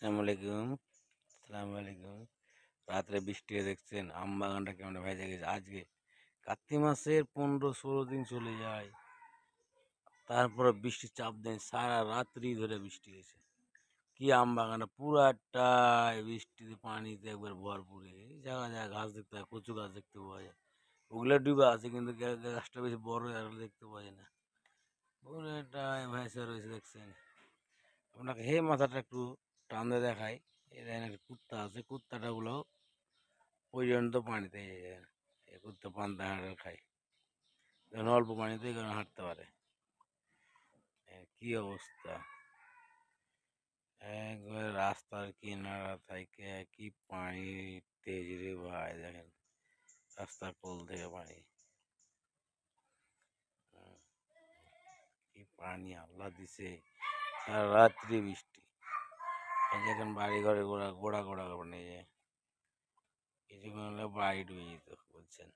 আসসালামাইকুম। আসসালামাইকুম। রাত্রে বৃষ্টি দেখছেন, আম বাগানটা কেমন ভেজে গেছে। আজকে কার্তিক মাসের 15-16 দিন চলে যায়, তারপরে বৃষ্টির চাপ দেয়, সারা রাত্রি ধরে বৃষ্টি হয়েছে। কি আম বাগানটা পুরাটাই বৃষ্টিতে পানিতে একবার ভরপুর। এই জায়গা জায়গা ঘাস দেখতে হয়, কচু গাছ দেখতে পাওয়া যায়, ওগুলো ডুবে আছে, কিন্তু গাছটা বেশি বড় আর দেখতে পাওয়া যায় না। পুরোটাই ভেসে রয়েছে দেখছেন। আপনাকে হে মাথাটা একটু টান দিয়ে দেখাই। এই দেখেন একটা কুত্তা আছে, কুত্তাটা গুলো পর্যন্ত পানিতে এই কুত্তা পান্তা হাঁটা খায়, যখন অল্প পানিতে এখানে হাঁটতে পারে। কি অবস্থা, একবার রাস্তার কিনারা থেকে কি পানি তেজ রে ভাই, দেখেন রাস্তার কোল থেকে পানি। হুম, কি পানি আল্লাহ দিছে, সারা রাত্রি বৃষ্টি। এই যে এখন বাড়ি ঘরে গোড়া গোড়া গোড়া করে নিয়ে যায়, কিছুক্ষণ হলে বাড়ি ডুবে যেত বলছেন।